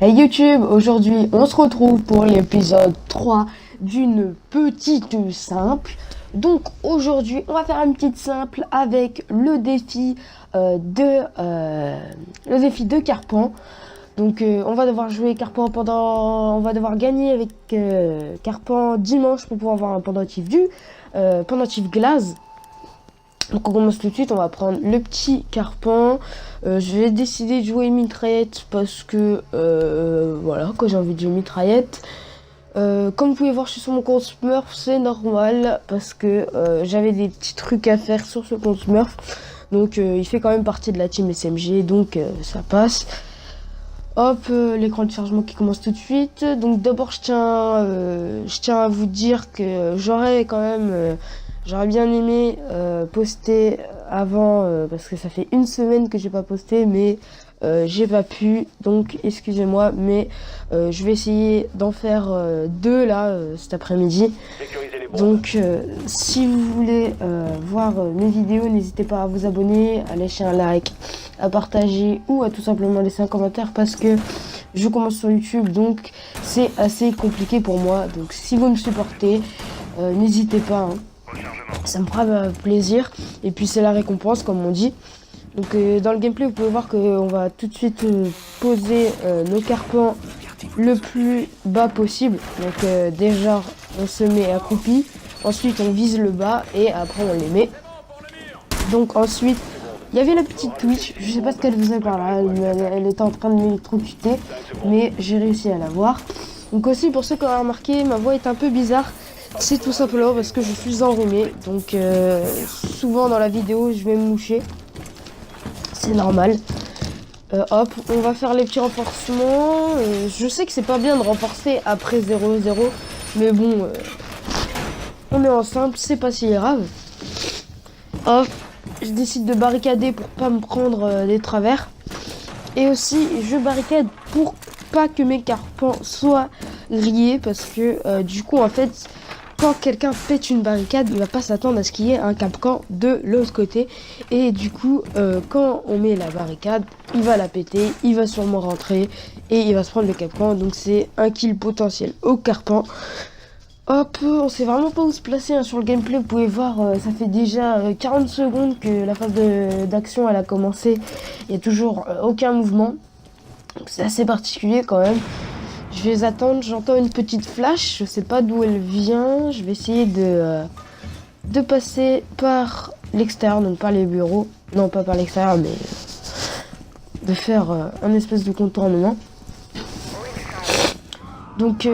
Hey YouTube, aujourd'hui on se retrouve pour l'épisode 3 d'une petite simple. Donc aujourd'hui on va faire une petite simple avec le défi de Carpan. Donc on va devoir jouer Carpan on va devoir gagner avec Carpan dimanche pour pouvoir avoir un pendentif glace. Donc on commence tout de suite, on va prendre le petit Carpan. Je vais décider de jouer mitraillette parce que voilà, quand j'ai envie de jouer mitraillette. Comme vous pouvez voir, je suis sur mon compte Smurf, c'est normal parce que j'avais des petits trucs à faire sur ce compte Smurf. Donc il fait quand même partie de la team SMG, donc ça passe. Hop, l'écran de chargement qui commence tout de suite. Donc d'abord je tiens à vous dire que j'aurais bien aimé poster avant parce que ça fait une semaine que j'ai pas posté, mais j'ai pas pu, donc excusez-moi, mais je vais essayer d'en faire deux là cet après-midi. Donc si vous voulez voir mes vidéos, n'hésitez pas à vous abonner, à lâcher un like, à partager ou à tout simplement laisser un commentaire parce que je commence sur YouTube, donc c'est assez compliqué pour moi. Donc si vous me supportez, n'hésitez pas, hein. Ça me fera plaisir et puis c'est la récompense comme on dit. Donc dans le gameplay vous pouvez voir qu'on va tout de suite poser nos carpans le plus bas possible. Donc déjà on se met accroupi, ensuite on vise le bas et après on les met. Donc ensuite il y avait la petite Twitch, je sais pas ce qu'elle faisait par là, elle était en train de m'électrocuter, mais j'ai réussi à la voir. Donc aussi pour ceux qui ont remarqué, ma voix est un peu bizarre. C'est tout simplement parce que je suis enrhumé, donc souvent dans la vidéo je vais me moucher, c'est normal. Hop, on va faire les petits renforcements. Je sais que c'est pas bien de renforcer après 0-0, mais bon, on est en simple, c'est pas si grave. Hop, je décide de barricader pour pas me prendre des travers. Et aussi, je barricade pour pas que mes carpans soient grillés, parce que du coup, en fait, quand quelqu'un pète une barricade, il va pas s'attendre à ce qu'il y ait un carcan de l'autre côté. Et du coup, quand on met la barricade, il va la péter, il va sûrement rentrer et il va se prendre le carcan. Donc c'est un kill potentiel au carpan. Hop, on sait vraiment pas où se placer hein, sur le gameplay. Vous pouvez voir, ça fait déjà 40 secondes que la phase d'action elle a commencé. Il y a toujours aucun mouvement. C'est assez particulier quand même. Je vais attendre, j'entends une petite flash, je sais pas d'où elle vient. Je vais essayer de passer par l'extérieur, donc par les bureaux. Non, pas par l'extérieur, mais de faire un espèce de contournement. Donc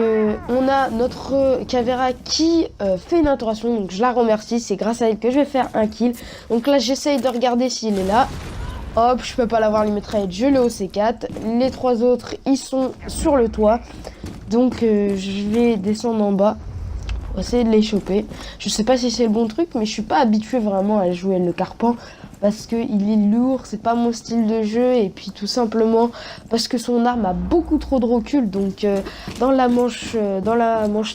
on a notre Caveira qui fait une intervention, donc je la remercie, c'est grâce à elle que je vais faire un kill. Donc là j'essaye de regarder s'il est là. Hop, je peux pas l'avoir les mitraillettes, je l'ai au C4. Les trois autres, ils sont sur le toit. Donc je vais descendre en bas pour essayer de les choper. Je sais pas si c'est le bon truc, mais je suis pas habitué vraiment à jouer le Carpan. Parce qu'il est lourd, c'est pas mon style de jeu. Et puis tout simplement parce que son arme a beaucoup trop de recul. Donc dans la manche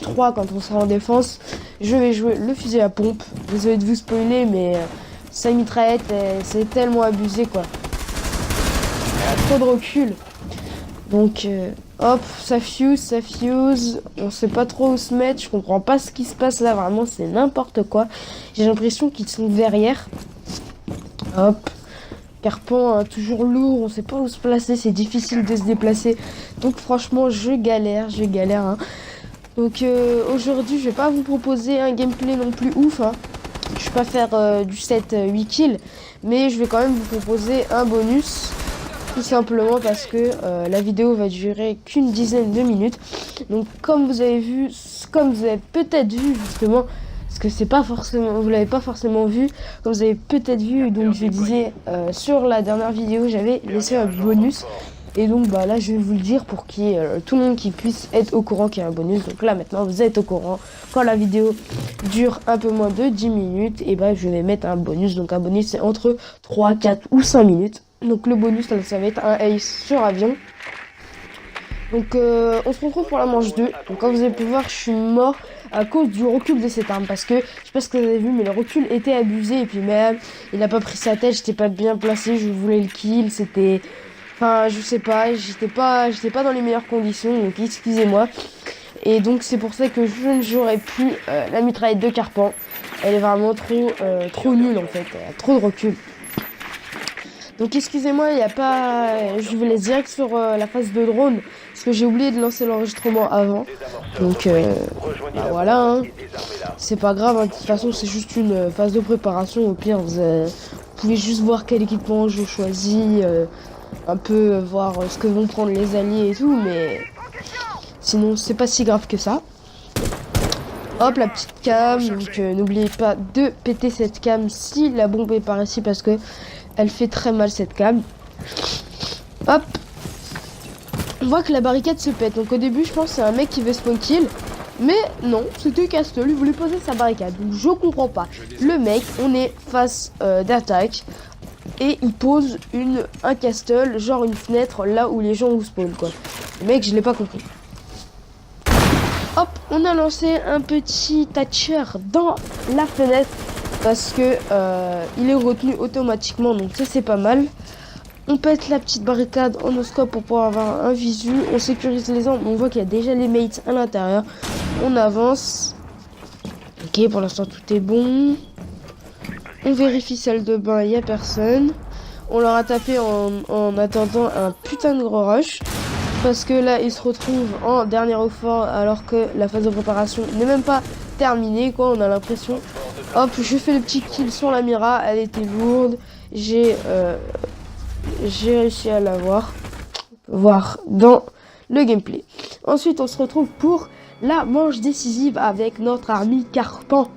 3, quand on sera en défense, je vais jouer le fusil à pompe. Désolé de vous spoiler, mais... sa mitraillette, c'est tellement abusé quoi. Elle a trop de recul. Donc hop, ça fuse. On sait pas trop où se mettre. Je comprends pas ce qui se passe là. Vraiment, c'est n'importe quoi. J'ai l'impression qu'ils sont derrière. Hop. Carpan, hein, toujours lourd. On sait pas où se placer. C'est difficile de se déplacer. Donc franchement, je galère. Hein. Donc aujourd'hui, je vais pas vous proposer un gameplay non plus ouf. Hein. Je vais pas faire du 7-8 kills, mais je vais quand même vous proposer un bonus, tout simplement parce que la vidéo va durer qu'une dizaine de minutes. Donc comme vous avez peut-être vu justement, parce que c'est pas forcément, vous l'avez pas forcément vu, comme vous avez peut-être vu, donc je disais sur la dernière vidéo, j'avais laissé un bonus. Et donc bah là je vais vous le dire pour qu'il y ait tout le monde qui puisse être au courant qu'il y a un bonus. Donc là maintenant vous êtes au courant. Quand la vidéo dure un peu moins de 10 minutes, et bah je vais mettre un bonus. Donc un bonus c'est entre 3, 4 ou 5 minutes. Donc le bonus là, ça va être un ace sur avion. Donc on se retrouve pour la manche 2. Donc comme vous avez pu voir, je suis mort à cause du recul de cette arme. Parce que, je sais pas ce que vous avez vu, mais le recul était abusé. Et puis même, il n'a pas pris sa tête, j'étais pas bien placé, je voulais le kill. Enfin, je sais pas, j'étais pas dans les meilleures conditions, donc excusez-moi. Et donc c'est pour ça que je ne jouerai plus la mitraillette de Carpan. Elle est vraiment trop nulle en fait, elle a trop de recul. Donc excusez-moi, il y a pas, je vous laisse direct sur la phase de drone parce que j'ai oublié de lancer l'enregistrement avant. Donc bah voilà, hein. C'est pas grave, hein. De toute façon c'est juste une phase de préparation. Au pire vous pouvez juste voir quel équipement je choisis, un peu voir ce que vont prendre les alliés et tout, mais sinon c'est pas si grave que ça. Hop, la petite cam, donc n'oubliez pas de péter cette cam si la bombe est par ici parce que elle fait très mal cette cam. Hop. On voit que la barricade se pète. Donc au début, je pense que c'est un mec qui veut spawn kill. Mais non, c'était Castle, il voulait poser sa barricade. Donc je comprends pas. Le mec, on est face d'attaque. Et il pose un castle, genre une fenêtre, là où les gens vous spawn, quoi. Le mec, je l'ai pas compris. Hop, on a lancé un petit Thatcher dans la fenêtre. Parce que il est retenu automatiquement, donc ça c'est pas mal. On pète la petite barricade en oscope pour pouvoir avoir un visu. On sécurise les armes, on voit qu'il y a déjà les mates à l'intérieur. On avance. Ok, pour l'instant tout est bon. On vérifie salle de bain, il n'y a personne. On leur a tapé en attendant un putain de gros rush. Parce que là, ils se retrouvent en dernier effort alors que la phase de préparation n'est même pas terminée, quoi. On a l'impression. Hop, je fais le petit kill sur la Mira, elle était lourde. J'ai réussi à l'avoir. Voir dans le gameplay. Ensuite, on se retrouve pour la manche décisive avec notre ami Carpan.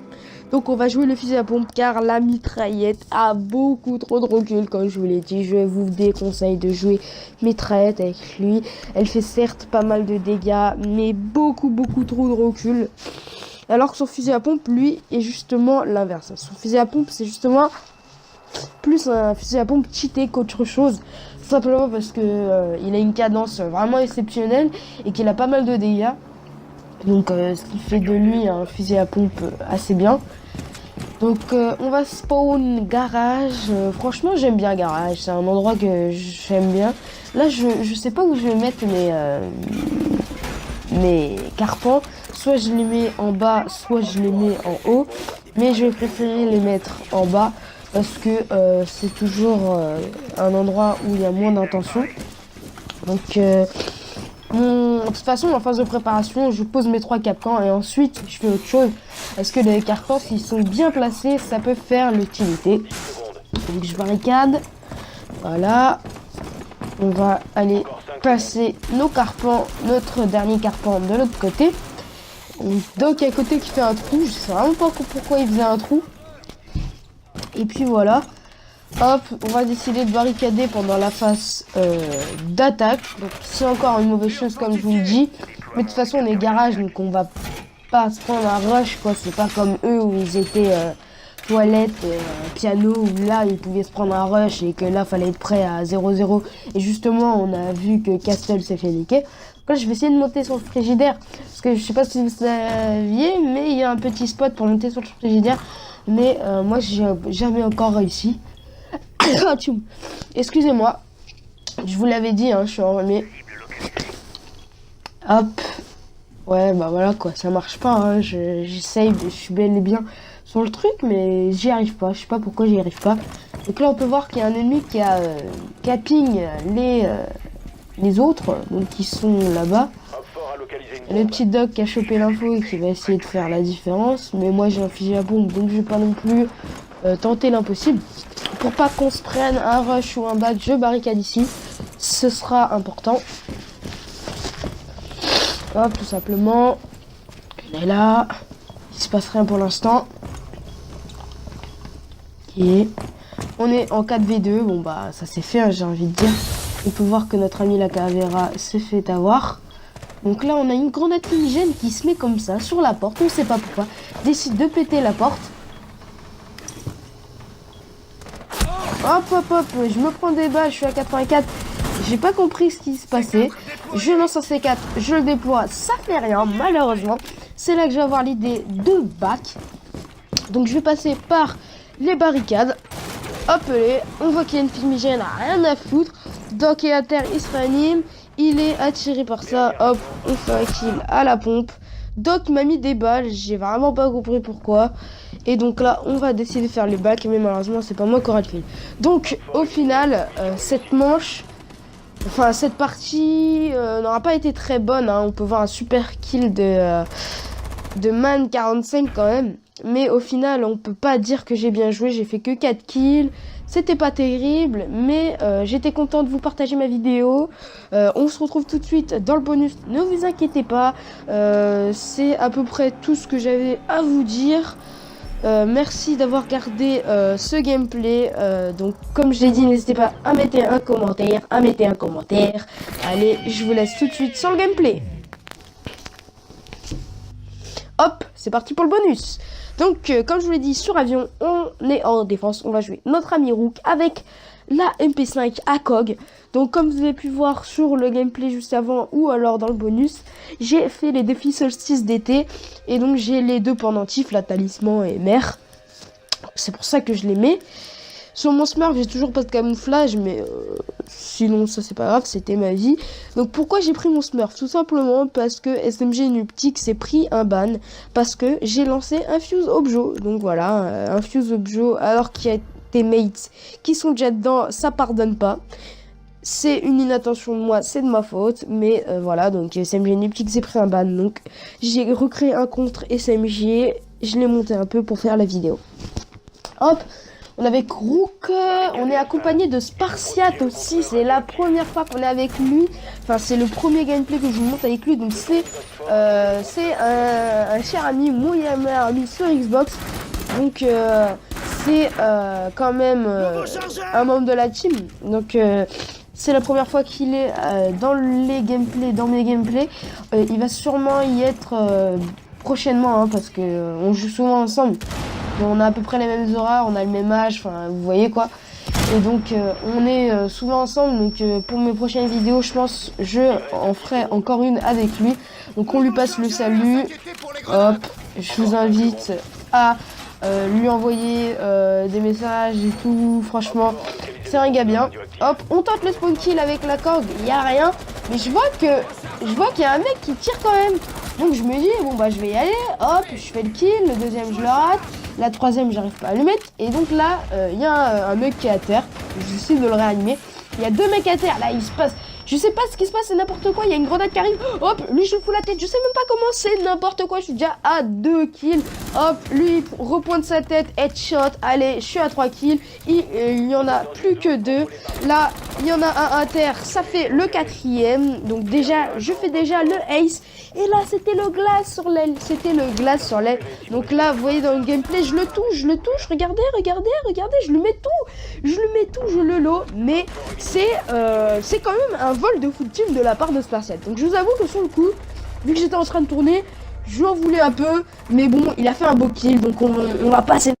Donc on va jouer le fusil à pompe car la mitraillette a beaucoup trop de recul. Comme je vous l'ai dit, je vous déconseille de jouer mitraillette avec lui. Elle fait certes pas mal de dégâts, mais beaucoup trop de recul. Alors que son fusil à pompe, lui, est justement l'inverse. Son fusil à pompe, c'est justement plus un fusil à pompe cheaté qu'autre chose. Simplement parce que il a une cadence vraiment exceptionnelle et qu'il a pas mal de dégâts. Donc ce qui fait de lui un fusil à pompe assez bien. Donc on va spawn garage. Franchement j'aime bien garage, c'est un endroit que j'aime bien. Là je sais pas où je vais mettre mes carpans. Soit je les mets en bas, soit je les mets en haut. Mais je vais préférer les mettre en bas parce que c'est toujours un endroit où il y a moins d'intention. Donc de toute façon, en phase de préparation, je pose mes 3 capcans et ensuite je fais autre chose. Parce que les carpans, s'ils sont bien placés, ça peut faire l'utilité. Donc je barricade. Voilà. On va aller passer nos carpans, notre dernier carpan de l'autre côté. Donc à côté qui fait un trou, je sais vraiment pas pourquoi il faisait un trou. Et puis voilà. Hop, on va décider de barricader pendant la phase d'attaque. Donc c'est encore une mauvaise chose comme je vous le dis. Mais de toute façon on est garage donc on va pas se prendre un rush quoi. C'est pas comme eux où ils étaient toilettes, piano, où là ils pouvaient se prendre un rush et que là fallait être prêt à 0-0. Et justement on a vu que Castle s'est fait niquer. Donc là je vais essayer de monter sur le frigidaire. Parce que je sais pas si vous saviez mais il y a un petit spot pour monter sur le frigidaire. Mais moi j'ai jamais encore réussi. Excusez-moi, je vous l'avais dit, hein, je suis enrhumé. Hop, ouais, bah voilà quoi, ça marche pas. Hein. J'essaye, je suis bel et bien sur le truc, mais j'y arrive pas. Je sais pas pourquoi j'y arrive pas. Donc là, on peut voir qu'il y a un ennemi qui a capping les autres, donc qui sont là-bas. Le petit Doc qui a chopé l'info et qui va essayer de faire la différence. Mais moi, j'ai un fusil à pompe, donc je vais pas non plus tenter l'impossible. Pour pas qu'on se prenne un rush ou un back, je barricade ici. Ce sera important. Hop, tout simplement. On est là. Il se passe rien pour l'instant. Ok. On est en 4v2. Bon bah ça c'est fait, hein, j'ai envie de dire. On peut voir que notre ami la Calavera s'est fait avoir. Donc là on a une grenade fumigène qui se met comme ça sur la porte. On sait pas pourquoi. Décide de péter la porte. Hop, je me prends des balles, je suis à 84. J'ai pas compris ce qui se passait. Je lance un C4, je le déploie, ça fait rien, malheureusement. C'est là que je vais avoir l'idée de back. Donc je vais passer par les barricades. Hop, on voit qu'il y a une fumigène, rien à foutre. Doc est à terre, il se réanime. Il est attiré par ça. Hop, on fait un kill à la pompe. Doc m'a mis des balles, j'ai vraiment pas compris pourquoi. Et donc là, on va décider de faire les bacs, mais malheureusement, c'est pas moi qui aura le kill. Donc, au final, cette manche, enfin, cette partie n'aura pas été très bonne. Hein. On peut voir un super kill de Man 45 quand même. Mais au final, on peut pas dire que j'ai bien joué. J'ai fait que 4 kills. C'était pas terrible, mais j'étais content de vous partager ma vidéo. On se retrouve tout de suite dans le bonus. Ne vous inquiétez pas. C'est à peu près tout ce que j'avais à vous dire. Merci d'avoir regardé ce gameplay. Donc, comme je l'ai dit, n'hésitez pas à mettre un commentaire. Allez, je vous laisse tout de suite sur le gameplay. Hop, c'est parti pour le bonus. Donc, comme je vous l'ai dit, sur avion, on est en défense. On va jouer notre ami Rook avec la MP5 ACOG. Donc, comme vous avez pu voir sur le gameplay juste avant ou alors dans le bonus, j'ai fait les défis solstice d'été. Et donc, j'ai les deux pendentifs, la talisman et mer. C'est pour ça que je les mets. Sur mon smurf, j'ai toujours pas de camouflage, mais sinon ça c'est pas grave, c'était ma vie. Donc pourquoi j'ai pris mon smurf? Tout simplement parce que SMG Nuptic s'est pris un ban, parce que j'ai lancé un fuse objo. Donc voilà, un fuse objo alors qu'il y a des mates qui sont déjà dedans, ça pardonne pas. C'est une inattention de moi, c'est de ma faute, mais voilà, donc SMG Nuptic s'est pris un ban, donc j'ai recréé un contre SMG, je l'ai monté un peu pour faire la vidéo. Hop, on est avec Rook, on est accompagné de Spartiate aussi, c'est la première fois qu'on est avec lui, enfin c'est le premier gameplay que je vous montre avec lui, donc c'est un cher ami, mon meilleur ami sur Xbox, donc c'est quand même un membre de la team, donc c'est la première fois qu'il est dans mes gameplays, il va sûrement y être prochainement, hein, parce que on joue souvent ensemble. On a à peu près les mêmes horaires, on a le même âge, enfin vous voyez quoi. Et donc on est souvent ensemble, donc pour mes prochaines vidéos, je pense je en ferai encore une avec lui. Donc on lui passe le salut. Hop, je vous invite à lui envoyer des messages et tout. Franchement, c'est un gars bien. Hop, on tente le spawn kill avec la corde, il y a rien. Mais je vois qu'il y a un mec qui tire quand même. Donc je me dis, bon bah je vais y aller. Hop, je fais le kill, le deuxième je le rate. La troisième, j'arrive pas à le mettre. Et donc là, il y a un mec qui est à terre. J'essaie de le réanimer. Il y a deux mecs à terre. Là, il se passe... Je sais pas ce qui se passe, c'est n'importe quoi. Il y a une grenade qui arrive. Hop, lui, je le fous la tête. Je sais même pas comment c'est n'importe quoi. Je suis déjà à 2 kills. Hop, lui, il repointe sa tête. Headshot. Allez, je suis à 3 kills. Il y en a plus que 2. Là, il y en a un à terre. Ça fait le 4e. Donc déjà, je fais déjà le ace. Et là, c'était le glace sur l'aile. Donc là, vous voyez dans le gameplay, je le touche. Regardez. Je le mets tout. Je le lot. Mais c'est quand même un vol de full team de la part de Spartiate. Donc je vous avoue que sur le coup, vu que j'étais en train de tourner, je lui en voulais un peu. Mais bon, il a fait un beau kill. Donc on va passer.